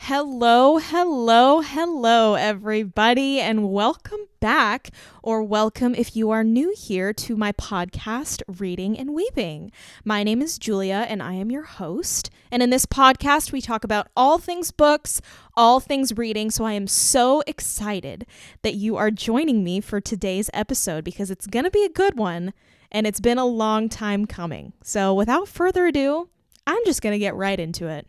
Hello, everybody, and welcome back, or welcome if you are new here to my podcast, Reading and Weeping. My name is Julia, and I am your host, and in this podcast, we talk about all things books, all things reading, so I am so excited that you are joining me for today's episode, because it's going to be a good one, and it's been a long time coming. So without further ado, I'm just going to get right into it.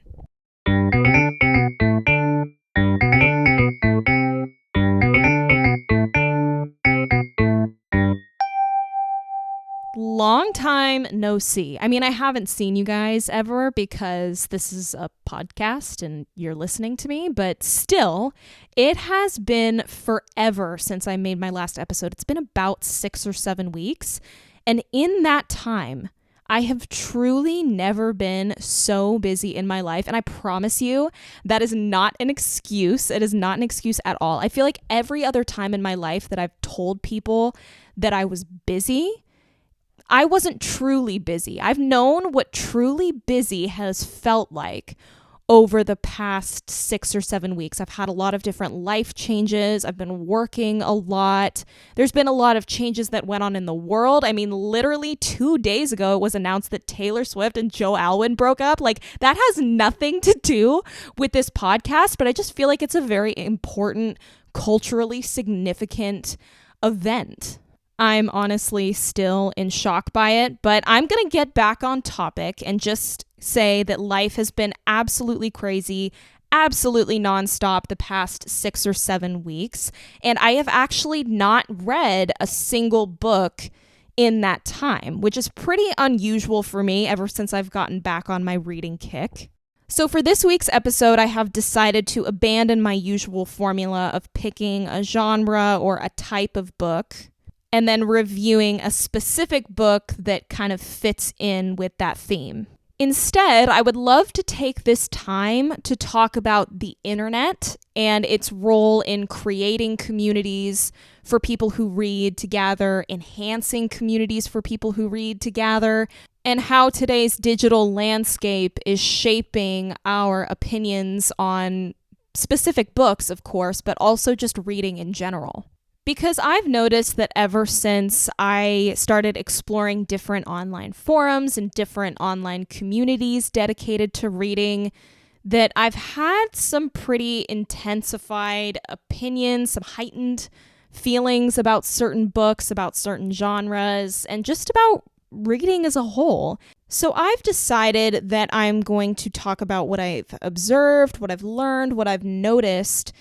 Long time no see. I mean, I haven't seen you guys ever because this is a podcast and you're listening to me, but still, it has been forever since I made my last episode. It's been about 6 or 7 weeks, and in that time, I have truly never been so busy in my life, and I promise you that is not an excuse. It is not an excuse at all. I feel like every other time in my life that I've told people that I was busy, I wasn't truly busy. I've known what truly busy has felt like over the past 6 or 7 weeks. I've had a lot of different life changes. I've been working a lot. There's been a lot of changes that went on in the world. I mean, literally 2 days ago, it was announced that Taylor Swift and Joe Alwyn broke up. Like, that has nothing to do with this podcast, but I just feel like it's a very important, culturally significant event. I'm honestly still in shock by it, but I'm going to get back on topic and just say that life has been absolutely crazy, absolutely nonstop the past 6 or 7 weeks, and I have actually not read a single book in that time, which is pretty unusual for me ever since I've gotten back on my reading kick. So for this week's episode, I have decided to abandon my usual formula of picking a genre or a type of book and then reviewing a specific book that kind of fits in with that theme. Instead, I would love to take this time to talk about the internet and its role in creating communities for people who read together, enhancing communities for people who read together, and how today's digital landscape is shaping our opinions on specific books, of course, but also just reading in general. Because I've noticed that ever since I started exploring different online forums and different online communities dedicated to reading, that I've had some pretty intensified opinions, some heightened feelings about certain books, about certain genres, and just about reading as a whole. So I've decided that I'm going to talk about what I've observed, what I've learned, what I've noticed,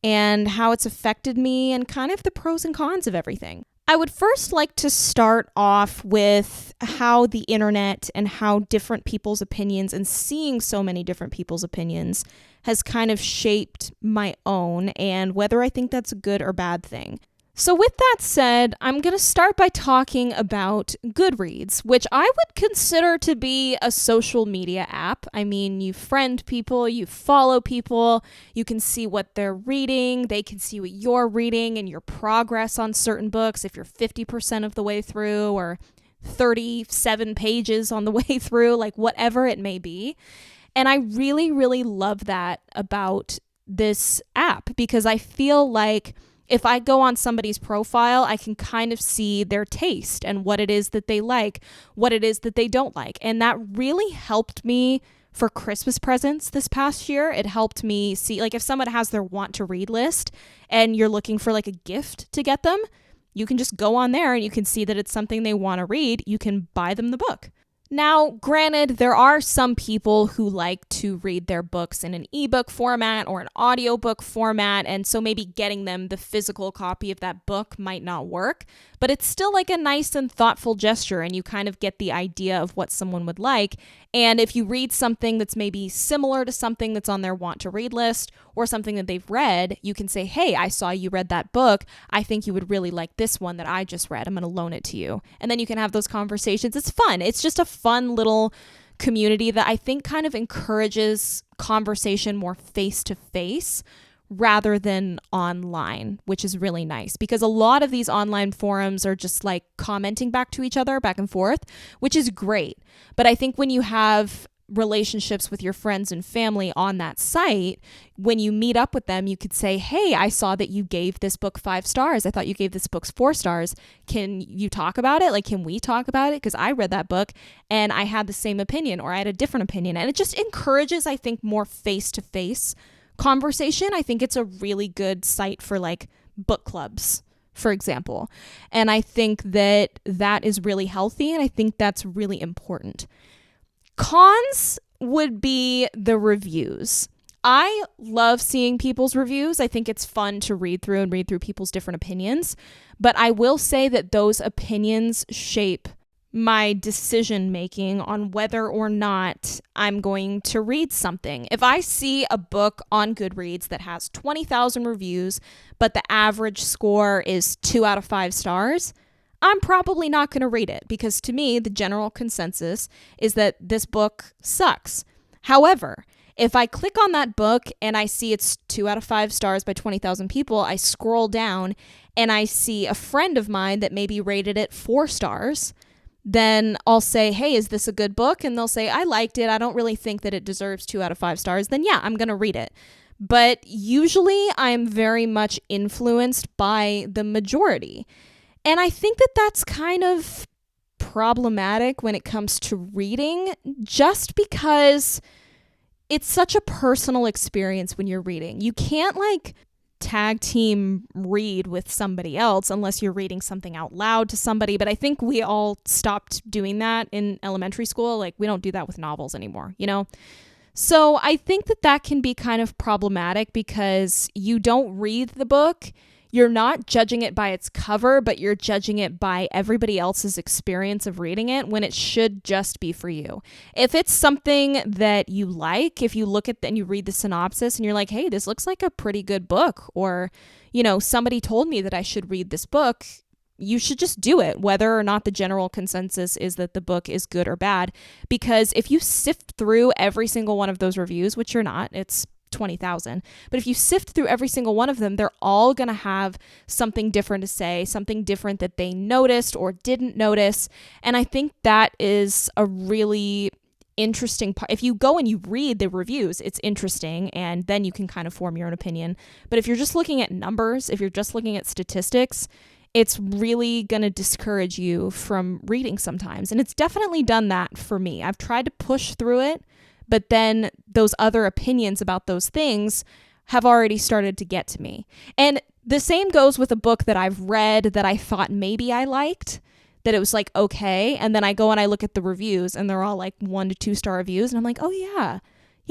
and how it's affected me and kind of the pros and cons of everything. I would first like to start off with how the internet and how different people's opinions and seeing so many different people's opinions has kind of shaped my own and whether I think that's a good or bad thing. So with that said, I'm going to start by talking about Goodreads, which I would consider to be a social media app. I mean, you friend people, you follow people, you can see what they're reading, they can see what you're reading and your progress on certain books, if you're 50% of the way through or 37 pages on the way through, like whatever it may be. And I really, really love that about this app because I feel like if I go on somebody's profile, I can kind of see their taste and what it is that they like, what it is that they don't like. And that really helped me for Christmas presents this past year. It helped me see, like, if someone has their want to read list and you're looking for like a gift to get them, you can just go on there and you can see that it's something they want to read. You can buy them the book. Now, granted, there are some people who like to read their books in an ebook format or an audiobook format, and so maybe getting them the physical copy of that book might not work, but it's still like a nice and thoughtful gesture, and you kind of get the idea of what someone would like. And if you read something that's maybe similar to something that's on their want to read list or something that they've read, you can say, hey, I saw you read that book. I think you would really like this one that I just read. I'm going to loan it to you. And then you can have those conversations. It's fun. It's just a fun little community that I think kind of encourages conversation more face to face rather than online, which is really nice because a lot of these online forums are just like commenting back to each other back and forth, which is great. But I think when you have relationships with your friends and family on that site, when you meet up with them, you could say, hey, I saw that you gave this book 5 stars. I thought you gave this book 4 stars. Can you talk about it? Like, can we talk about it? Because I read that book and I had the same opinion, or I had a different opinion. And it just encourages, I think, more face-to-face conversation. I think it's a really good site for like book clubs, for example. And I think that that is really healthy, and I think that's really important. Cons would be the reviews. I love seeing people's reviews. I think it's fun to read through people's different opinions. But I will say that those opinions shape my decision making on whether or not I'm going to read something. If I see a book on Goodreads that has 20,000 reviews, but the average score is 2 out of 5 stars, I'm probably not going to read it, because to me, the general consensus is that this book sucks. However, if I click on that book and I see it's 2 out of 5 stars by 20,000 people, I scroll down and I see a friend of mine that maybe rated it 4 stars, then I'll say, hey, is this a good book? And they'll say, I liked it. I don't really think that it deserves 2 out of 5 stars. Then yeah, I'm going to read it. But usually I'm very much influenced by the majority. And I think that that's kind of problematic when it comes to reading, just because it's such a personal experience when you're reading. You can't like tag team read with somebody else unless you're reading something out loud to somebody. But I think we all stopped doing that in elementary school. Like, we don't do that with novels anymore, you know? So I think that that can be kind of problematic, because you don't read the book. You're not judging it by its cover, but you're judging it by everybody else's experience of reading it, when it should just be for you. If it's something that you like, if you look at and you read the synopsis and you're like, hey, this looks like a pretty good book, or, you know, somebody told me that I should read this book, you should just do it, whether or not the general consensus is that the book is good or bad. Because if you sift through every single one of those reviews, which you're not, it's 20,000. But if you sift through every single one of them, they're all going to have something different to say, something different that they noticed or didn't notice. And I think that is a really interesting part. If you go and you read the reviews, it's interesting, and then you can kind of form your own opinion. But if you're just looking at numbers, if you're just looking at statistics, it's really going to discourage you from reading sometimes. And it's definitely done that for me. I've tried to push through it, but then those other opinions about those things have already started to get to me. And the same goes with a book that I've read that I thought maybe I liked, that it was like, okay. And then I go and I look at the reviews and they're all like 1 to 2 star reviews. And I'm like, oh yeah,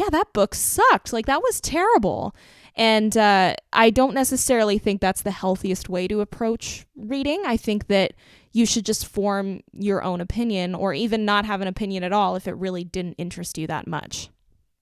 that book sucked. Like, that was terrible. And I don't necessarily think that's the healthiest way to approach reading. I think that you should just form your own opinion, or even not have an opinion at all if it really didn't interest you that much.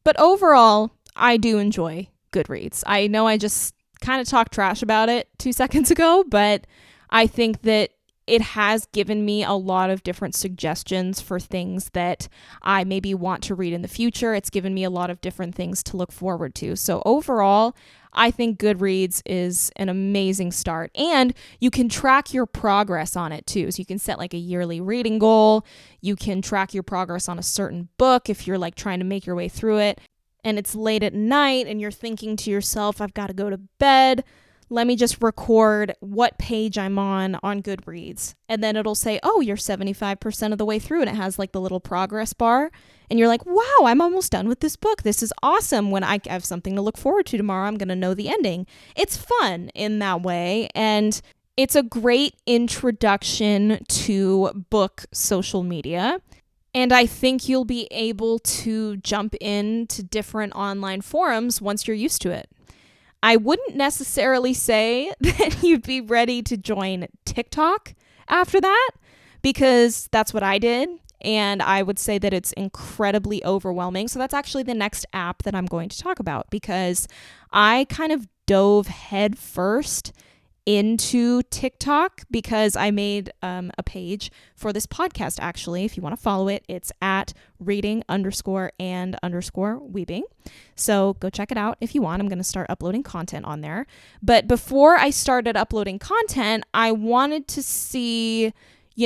But overall, I do enjoy Goodreads. I know I just kind of talked trash about it 2 seconds ago, but I think that it has given me a lot of different suggestions for things that I maybe want to read in the future. It's given me a lot of different things to look forward to. So overall, I think Goodreads is an amazing start, and you can track your progress on it too. So you can set like a yearly reading goal. You can track your progress on a certain book if you're like trying to make your way through it and it's late at night and you're thinking to yourself, I've got to go to bed. Let me just record what page I'm on Goodreads. And then it'll say, oh, you're 75% of the way through. And it has like the little progress bar. And you're like, wow, I'm almost done with this book. This is awesome. When I have something to look forward to tomorrow, I'm going to know the ending. It's fun in that way. And it's a great introduction to book social media. And I think you'll be able to jump into different online forums once you're used to it. I wouldn't necessarily say that you'd be ready to join TikTok after that, because that's what I did. And I would say that it's incredibly overwhelming. So that's actually the next app that I'm going to talk about, because I kind of dove head first into TikTok because I made a page for this podcast. Actually, if you want to follow it, it's at reading_and_weebing. So go check it out if you want. I'm going to start uploading content on there. But before I started uploading content, I wanted to see,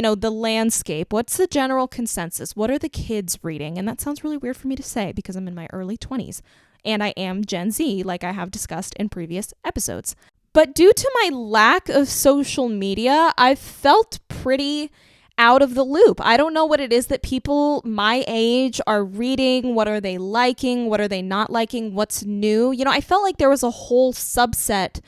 the landscape. What's the general consensus? What are the kids reading? And that sounds really weird for me to say because I'm in my early 20s and I am Gen Z, like I have discussed in previous episodes. But due to my lack of social media, I've felt pretty out of the loop. I don't know what it is that people my age are reading. What are they liking? What are they not liking? What's new? I felt like there was a whole subset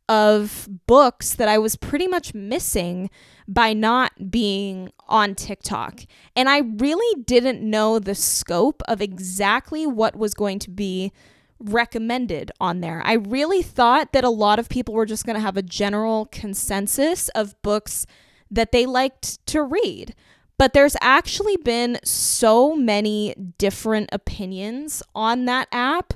of books that I was pretty much missing by not being on TikTok. And I really didn't know the scope of exactly what was going to be recommended on there. I really thought that a lot of people were just going to have a general consensus of books that they liked to read. But there's actually been so many different opinions on that app,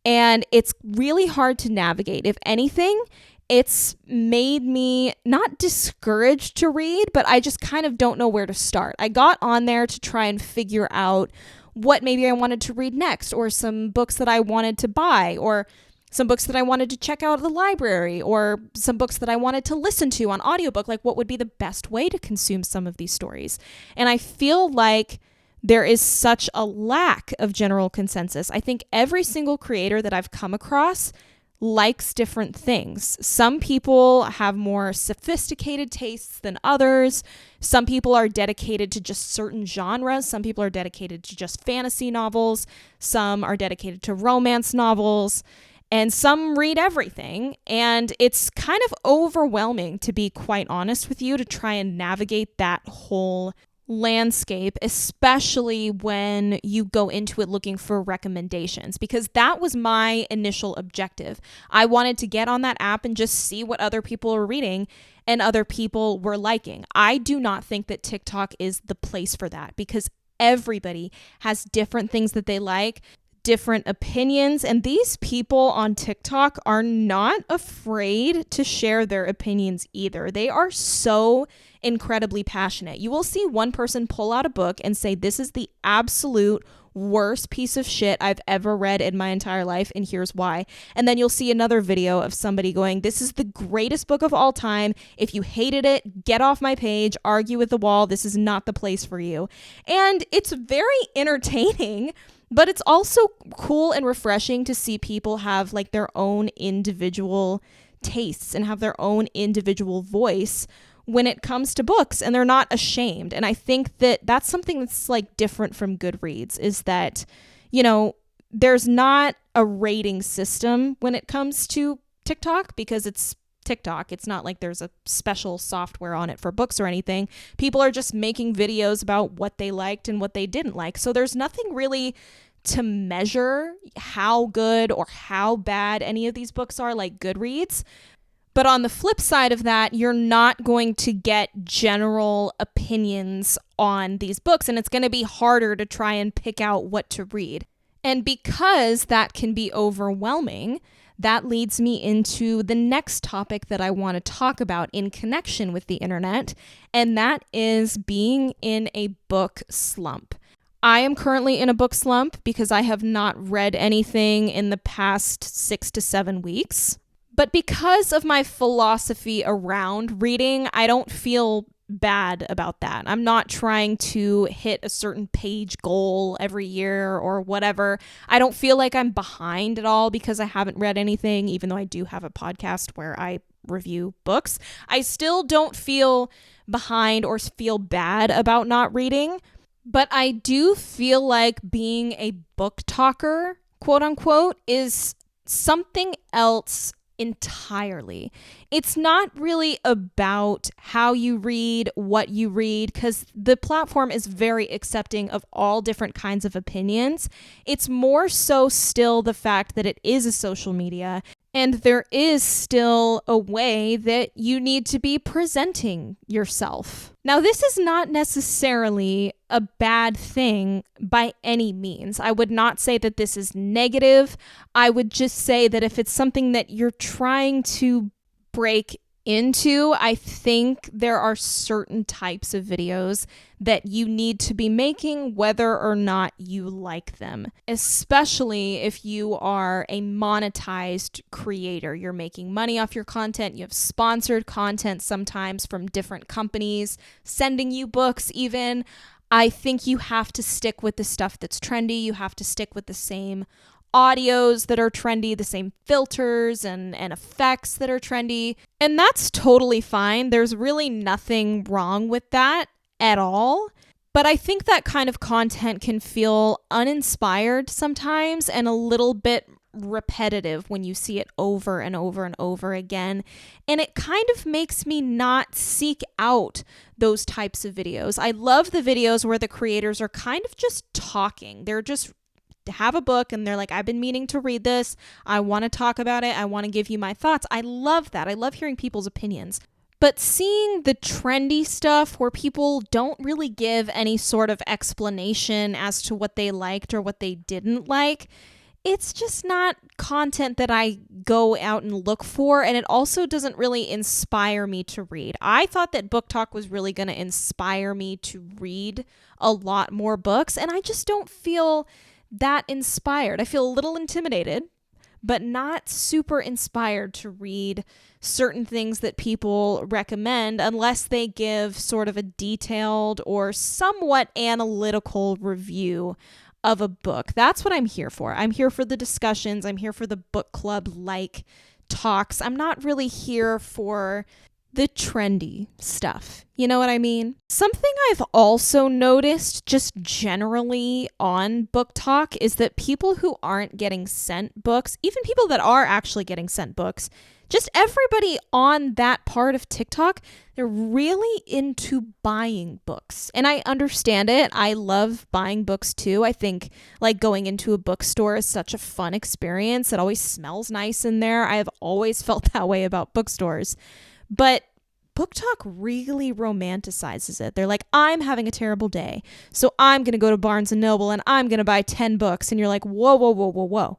and it's really hard to navigate. If anything, it's made me not discouraged to read, but I just kind of don't know where to start. I got on there to try and figure out what maybe I wanted to read next, or some books that I wanted to buy, or some books that I wanted to check out at the library, or some books that I wanted to listen to on audiobook, like what would be the best way to consume some of these stories. And I feel like there is such a lack of general consensus. I think every single creator that I've come across likes different things. Some people have more sophisticated tastes than others. Some people are dedicated to just certain genres. Some people are dedicated to just fantasy novels. Some are dedicated to romance novels. And some read everything. And it's kind of overwhelming, to be quite honest with you, to try and navigate that whole landscape, especially when you go into it looking for recommendations, because that was my initial objective. I wanted to get on that app and just see what other people are reading and other people were liking. I do not think that TikTok is the place for that, because everybody has different things that they like, different opinions, and these people on TikTok are not afraid to share their opinions either. They are so incredibly passionate. You will see one person pull out a book and say, "This is the absolute worst piece of shit I've ever read in my entire life, and here's why." And then you'll see another video of somebody going, "This is the greatest book of all time. If you hated it, get off my page, argue with the wall. This is not the place for you." And it's very entertaining, but it's also cool and refreshing to see people have like their own individual tastes and have their own individual voice when it comes to books, and they're not ashamed. And I think that that's something that's like different from Goodreads, is that, there's not a rating system when it comes to TikTok, because it's TikTok. It's not like there's a special software on it for books or anything. People are just making videos about what they liked and what they didn't like. So there's nothing really to measure how good or how bad any of these books are, like Goodreads. But on the flip side of that, you're not going to get general opinions on these books, and it's going to be harder to try and pick out what to read. And because that can be overwhelming, that leads me into the next topic that I want to talk about in connection with the internet, and that is being in a book slump. I am currently in a book slump because I have not read anything in the past 6 to 7 weeks. But because of my philosophy around reading, I don't feel bad about that. I'm not trying to hit a certain page goal every year or whatever. I don't feel like I'm behind at all because I haven't read anything, even though I do have a podcast where I review books. I still don't feel behind or feel bad about not reading, but I do feel like being a book talker, quote unquote, is something else entirely. It's not really about how you read, what you read, because the platform is very accepting of all different kinds of opinions. It's more so still the fact that it is a social media, and there is still a way that you need to be presenting yourself. Now, this is not necessarily a bad thing by any means. I would not say that this is negative. I would just say that if it's something that you're trying to break into. I think there are certain types of videos that you need to be making whether or not you like them, especially if you are a monetized creator. You're making money off your content. You have sponsored content sometimes from different companies, sending you books even. I think you have to stick with the stuff that's trendy. You have to stick with the same audios that are trendy, the same filters and effects that are trendy. And that's totally fine. There's really nothing wrong with that at all. But I think that kind of content can feel uninspired sometimes and a little bit repetitive when you see it over and over and over again. And it kind of makes me not seek out those types of videos. I love the videos where the creators are kind of just talking. They're just have a book and they're like, I've been meaning to read this. I want to talk about it. I want to give you my thoughts. I love that. I love hearing people's opinions. But seeing the trendy stuff where people don't really give any sort of explanation as to what they liked or what they didn't like, it's just not content that I go out and look for. And it also doesn't really inspire me to read. I thought that Booktok was really going to inspire me to read a lot more books. And I just don't feel that inspired. I feel a little intimidated, but not super inspired to read certain things that people recommend unless they give sort of a detailed or somewhat analytical review of a book. That's what I'm here for. I'm here for the discussions. I'm here for the book club-like talks. I'm not really here for the trendy stuff. You know what I mean? Something I've also noticed just generally on Booktok is that people who aren't getting sent books, even people that are actually getting sent books, just everybody on that part of TikTok, they're really into buying books. And I understand it. I love buying books too. I think like going into a bookstore is such a fun experience. It always smells nice in there. I have always felt that way about bookstores. But Booktok really romanticizes it. They're like, I'm having a terrible day, so I'm going to go to Barnes & Noble and I'm going to buy 10 books. And you're like, whoa, whoa, whoa, whoa, whoa.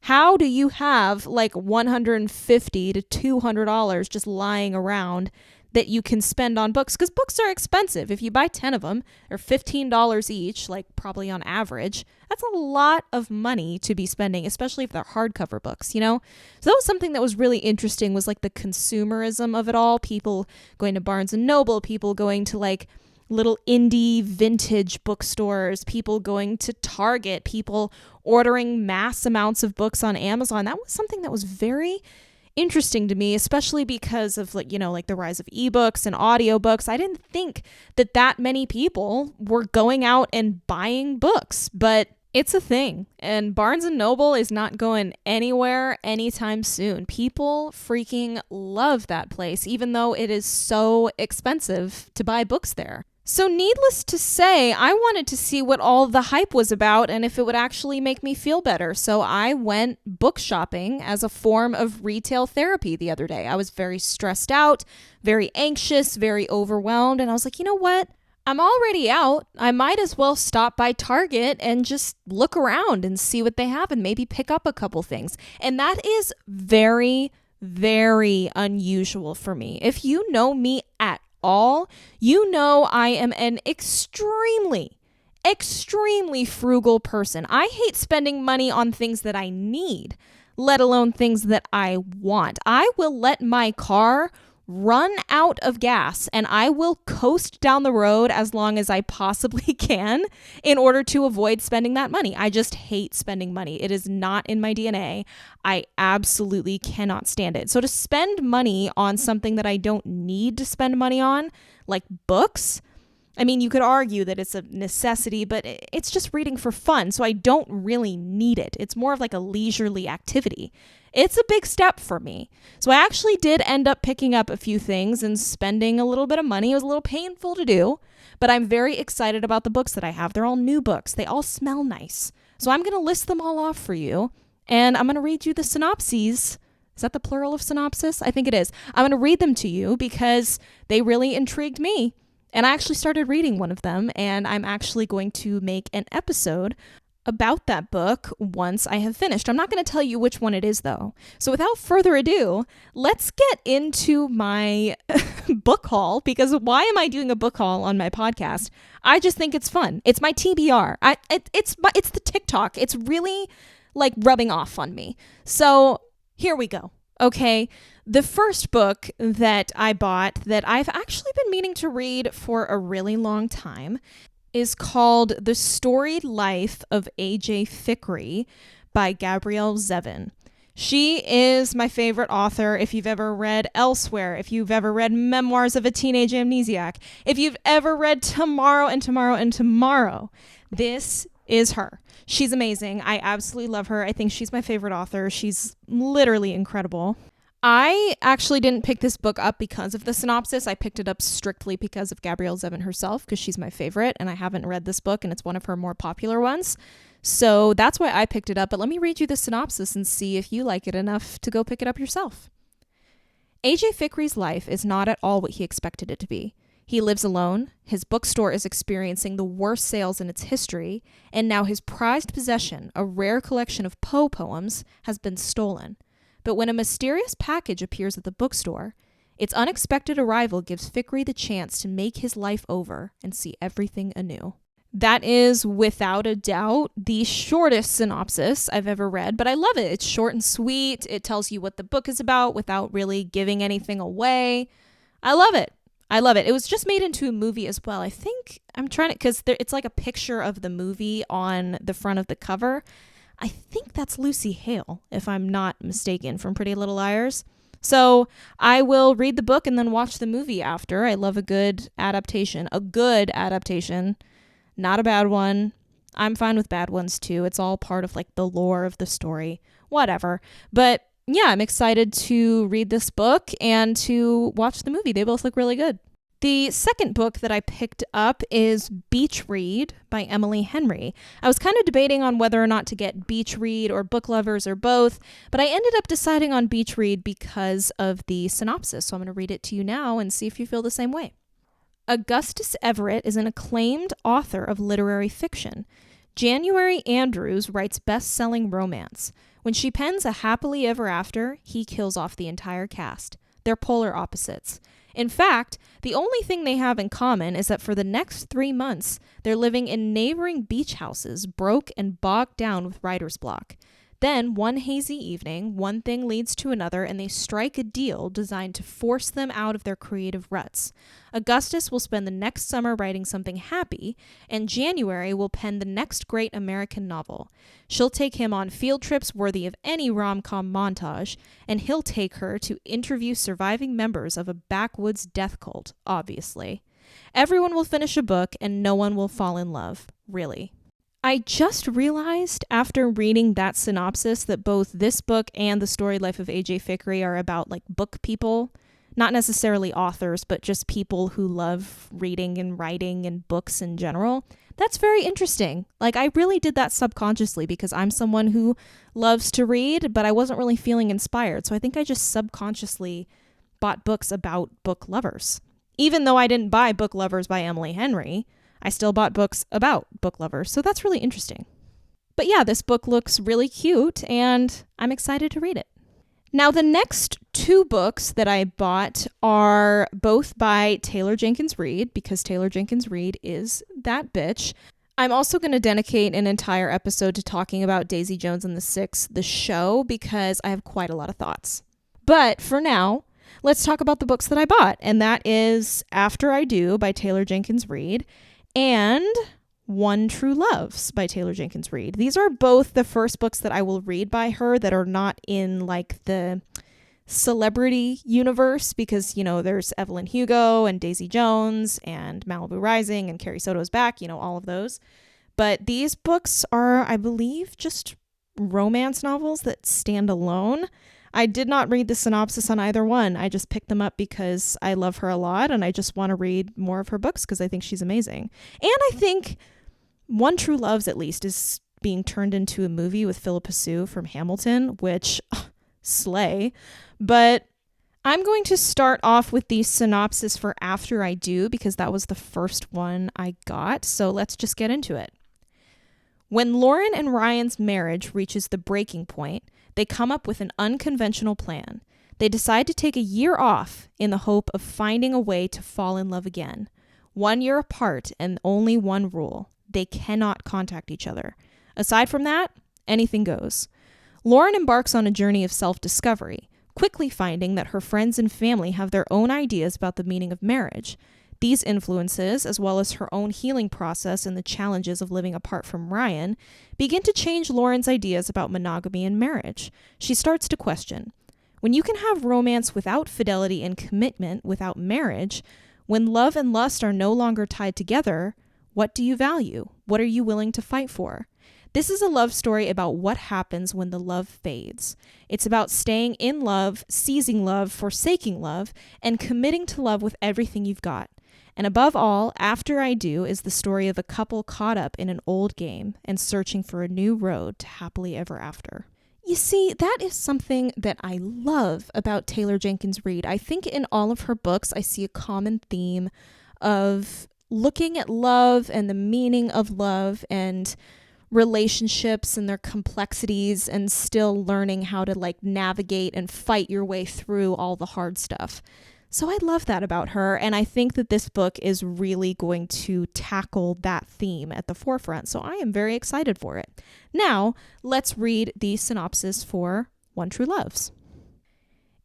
How do you have like $150 to $200 just lying around that you can spend on books? Because books are expensive. If you buy 10 of them, they're $15 each, like probably on average. That's a lot of money to be spending, especially if they're hardcover books, you know? So that was something that was really interesting, was like the consumerism of it all. People going to Barnes & Noble, people going to like little indie vintage bookstores, people going to Target, people ordering mass amounts of books on Amazon. That was something that was very interesting to me, especially because of like, you know, like the rise of ebooks and audiobooks. I didn't think that many people were going out and buying books, but it's a thing. And Barnes & Noble is not going anywhere anytime soon. People freaking love that place, even though it is so expensive to buy books there. So needless to say, I wanted to see what all the hype was about and if it would actually make me feel better. So I went book shopping as a form of retail therapy the other day. I was very stressed out, very anxious, very overwhelmed. And I was like, you know what? I'm already out. I might as well stop by Target and just look around and see what they have and maybe pick up a couple things. And that is very, very unusual for me. If you know me at all, you know I am an extremely frugal person. I hate spending money on things that I need, let alone things that I want. I will let my car run out of gas and I will coast down the road as long as I possibly can in order to avoid spending that money. I just hate spending money. It is not in my DNA. I absolutely cannot stand it. So to spend money on something that I don't need to spend money on, like books, I mean, you could argue that it's a necessity, but it's just reading for fun. So I don't really need it. It's more of like a leisurely activity. It's a big step for me. So I actually did end up picking up a few things and spending a little bit of money. It was a little painful to do, but I'm very excited about the books that I have. They're all new books. They all smell nice. So I'm going to list them all off for you, and I'm going to read you the synopses. Is that the plural of synopsis? I think it is. I'm going to read them to you because they really intrigued me. And I actually started reading one of them, and I'm actually going to make an episode about that book once I have finished. I'm not going to tell you which one it is, though. So without further ado, let's get into my book haul, because why am I doing a book haul on my podcast? I just think it's fun. It's my TBR. It's the TikTok. It's really like rubbing off on me. So here we go. Okay. The first book that I bought that I've actually been meaning to read for a really long time is called The Storied Life of A.J. Fikry by Gabrielle Zevin. She is my favorite author. If you've ever read Elsewhere, if you've ever read Memoirs of a Teenage Amnesiac, if you've ever read Tomorrow and Tomorrow and Tomorrow, this is her. She's amazing. I absolutely love her. I think she's my favorite author. She's literally incredible. I actually didn't pick this book up because of the synopsis. I picked it up strictly because of Gabrielle Zevin herself, because she's my favorite, and I haven't read this book, and it's one of her more popular ones. So that's why I picked it up. But let me read you the synopsis and see if you like it enough to go pick it up yourself. A.J. Fikry's life is not at all what he expected it to be. He lives alone, his bookstore is experiencing the worst sales in its history, and now his prized possession, a rare collection of Poe poems, has been stolen. But when a mysterious package appears at the bookstore, its unexpected arrival gives Fikry the chance to make his life over and see everything anew. That is, without a doubt, the shortest synopsis I've ever read, but I love it. It's short and sweet. It tells you what the book is about without really giving anything away. I love it. I love it. It was just made into a movie as well. I think I'm trying to, because it's like a picture of the movie on the front of the cover. I think that's Lucy Hale, if I'm not mistaken, from Pretty Little Liars. So I will read the book and then watch the movie after. I love a good adaptation. A good adaptation, not a bad one. I'm fine with bad ones too. It's all part of like the lore of the story, whatever. But yeah, I'm excited to read this book and to watch the movie. They both look really good. The second book that I picked up is Beach Read by Emily Henry. I was kind of debating on whether or not to get Beach Read or Book Lovers or both, but I ended up deciding on Beach Read because of the synopsis. So I'm going to read it to you now and see if you feel the same way. Augustus Everett is an acclaimed author of literary fiction. January Andrews writes best-selling romance. When she pens A Happily Ever After, he kills off the entire cast. They're polar opposites. In fact, the only thing they have in common is that for the next 3 months, they're living in neighboring beach houses, broke and bogged down with writer's block. Then, one hazy evening, one thing leads to another, and they strike a deal designed to force them out of their creative ruts. Augustus will spend the next summer writing something happy, and January will pen the next great American novel. She'll take him on field trips worthy of any rom-com montage, and he'll take her to interview surviving members of a backwoods death cult, obviously. Everyone will finish a book, and no one will fall in love, really. I just realized after reading that synopsis that both this book and The Storied Life of A.J. Fikry are about like book people, not necessarily authors, but just people who love reading and writing and books in general. That's very interesting. Like I really did that subconsciously because I'm someone who loves to read, but I wasn't really feeling inspired. So I think I just subconsciously bought books about book lovers. Even though I didn't buy Book Lovers by Emily Henry, I still bought books about book lovers, so that's really interesting. But yeah, this book looks really cute, and I'm excited to read it. Now, the next two books that I bought are both by Taylor Jenkins Reid, because Taylor Jenkins Reid is that bitch. I'm also going to dedicate an entire episode to talking about Daisy Jones and the Six, the show, because I have quite a lot of thoughts. But for now, let's talk about the books that I bought, and that is After I Do by Taylor Jenkins Reid, and One True Loves by Taylor Jenkins Reid. These are both the first books that I will read by her that are not in like the celebrity universe because, you know, there's Evelyn Hugo and Daisy Jones and Malibu Rising and Carrie Soto's Back, you know, all of those. But these books are, I believe, just romance novels that stand alone. I did not read the synopsis on either one. I just picked them up because I love her a lot and I just want to read more of her books because I think she's amazing. And I think One True Loves, at least, is being turned into a movie with Philippa Sue from Hamilton, which, slay. But I'm going to start off with the synopsis for After I Do because that was the first one I got. So let's just get into it. When Lauren and Ryan's marriage reaches the breaking point, they come up with an unconventional plan. They decide to take a year off in the hope of finding a way to fall in love again. 1 year apart and only one rule: they cannot contact each other. Aside from that, anything goes. Lauren embarks on a journey of self-discovery, quickly finding that her friends and family have their own ideas about the meaning of marriage. These influences, as well as her own healing process and the challenges of living apart from Ryan, begin to change Lauren's ideas about monogamy and marriage. She starts to question, when you can have romance without fidelity and commitment without marriage, when love and lust are no longer tied together, what do you value? What are you willing to fight for? This is a love story about what happens when the love fades. It's about staying in love, seizing love, forsaking love, and committing to love with everything you've got. And above all, After I Do is the story of a couple caught up in an old game and searching for a new road to happily ever after. You see, that is something that I love about Taylor Jenkins Reid. I think in all of her books, I see a common theme of looking at love and the meaning of love and relationships and their complexities and still learning how to navigate and fight your way through all the hard stuff. So I love that about her, and I think that this book is really going to tackle that theme at the forefront, so I am very excited for it. Now, let's read the synopsis for One True Loves.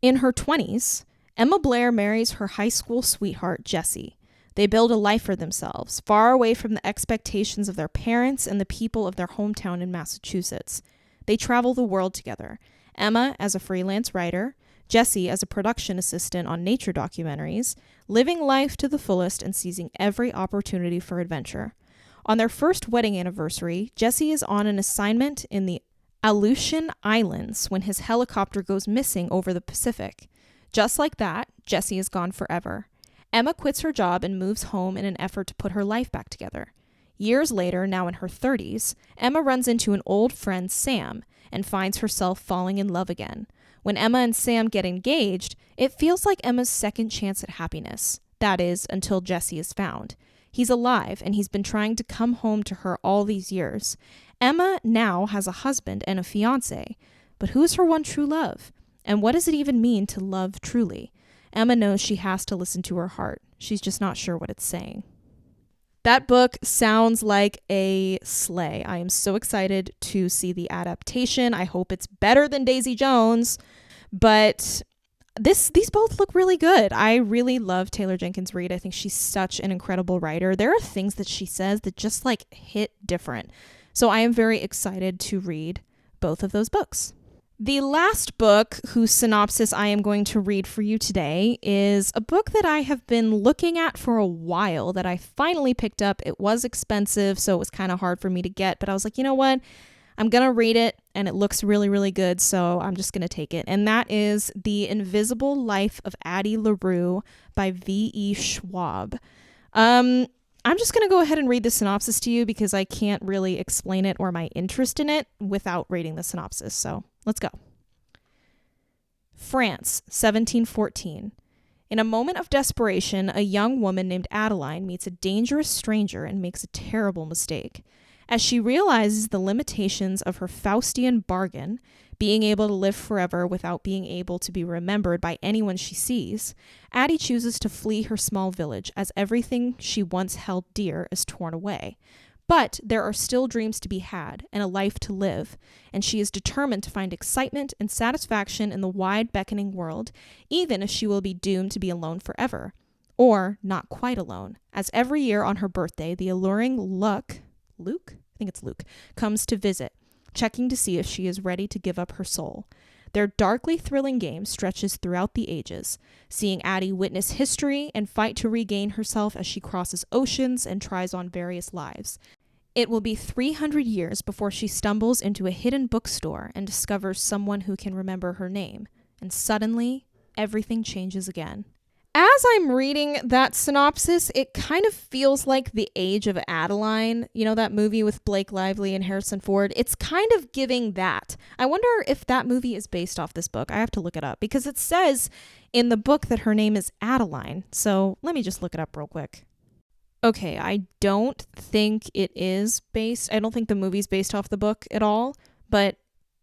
In her 20s, Emma Blair marries her high school sweetheart, Jesse. They build a life for themselves, far away from the expectations of their parents and the people of their hometown in Massachusetts. They travel the world together, Emma as a freelance writer, Jesse as a production assistant on nature documentaries, living life to the fullest and seizing every opportunity for adventure. On their first wedding anniversary, Jesse is on an assignment in the Aleutian Islands when his helicopter goes missing over the Pacific. Just like that, Jesse is gone forever. Emma quits her job and moves home in an effort to put her life back together. Years later, now in her 30s, Emma runs into an old friend, Sam, and finds herself falling in love again. When Emma and Sam get engaged, it feels like Emma's second chance at happiness. That is, until Jesse is found. He's alive, and he's been trying to come home to her all these years. Emma now has a husband and a fiancé, but who's her one true love? And what does it even mean to love truly? Emma knows she has to listen to her heart. She's just not sure what it's saying. That book sounds like a sleigh. I am so excited to see the adaptation. I hope it's better than Daisy Jones, but these both look really good. I really love Taylor Jenkins Reid. I think she's such an incredible writer. There are things that she says that just hit different. So I am very excited to read both of those books. The last book whose synopsis I am going to read for you today is a book that I have been looking at for a while that I finally picked up. It was expensive, so it was kind of hard for me to get, but I was like, you know what? I'm going to read it, and it looks really, really good, so I'm just going to take it. And that is The Invisible Life of Addie LaRue by V.E. Schwab. I'm just going to go ahead and read the synopsis to you because I can't really explain it or my interest in it without reading the synopsis, so let's go. France, 1714. In a moment of desperation, a young woman named Adeline meets a dangerous stranger and makes a terrible mistake. As she realizes the limitations of her Faustian bargain, being able to live forever without being able to be remembered by anyone she sees, Addie chooses to flee her small village as everything she once held dear is torn away. But there are still dreams to be had and a life to live, and she is determined to find excitement and satisfaction in the wide beckoning world, even if she will be doomed to be alone forever. Or not quite alone, as every year on her birthday, the alluring Luke comes to visit, checking to see if she is ready to give up her soul. Their darkly thrilling game stretches throughout the ages, seeing Addie witness history and fight to regain herself as she crosses oceans and tries on various lives. It will be 300 years before she stumbles into a hidden bookstore and discovers someone who can remember her name. And suddenly, everything changes again. As I'm reading that synopsis, it kind of feels like The Age of Adeline, you know, that movie with Blake Lively and Harrison Ford. It's kind of giving that. I wonder if that movie is based off this book. I have to look it up because it says in the book that her name is Adeline. So let me just look it up real quick. Okay, I don't think it is based, I don't think the movie's based off the book at all, but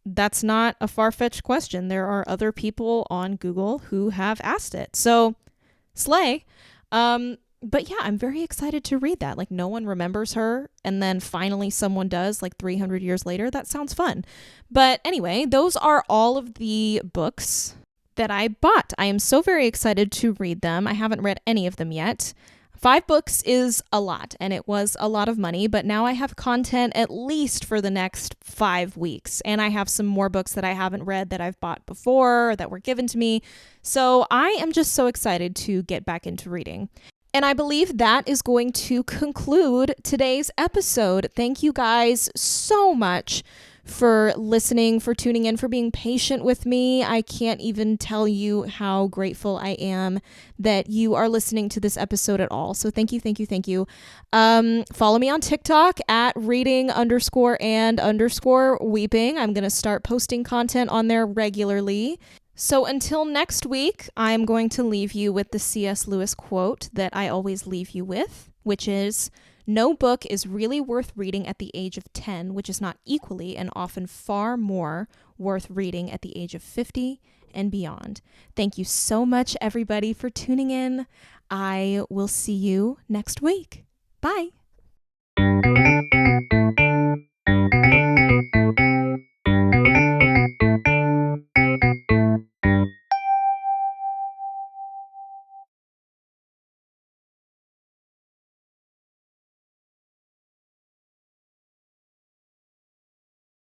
that's not a far-fetched question. There are other people on Google who have asked it. So, slay. But yeah, I'm very excited to read that. Like, no one remembers her, and then finally someone does, like 300 years later. That sounds fun. But anyway, those are all of the books that I bought. I am so very excited to read them. I haven't read any of them yet. 5 books is a lot, and it was a lot of money, but now I have content at least for the next 5 weeks. And I have some more books that I haven't read that I've bought before or that were given to me. So I am just so excited to get back into reading. And I believe that is going to conclude today's episode. Thank you guys so much for listening, for tuning in, for being patient with me. I can't even tell you how grateful I am that you are listening to this episode at all. So thank you, thank you, thank you. Follow me on TikTok at reading_and_weeping. I'm going to start posting content on there regularly. So until next week, I'm going to leave you with the C.S. Lewis quote that I always leave you with, which is, "No book is really worth reading at the age of 10, which is not equally and often far more worth reading at the age of 50 and beyond." Thank you so much, everybody, for tuning in. I will see you next week. Bye.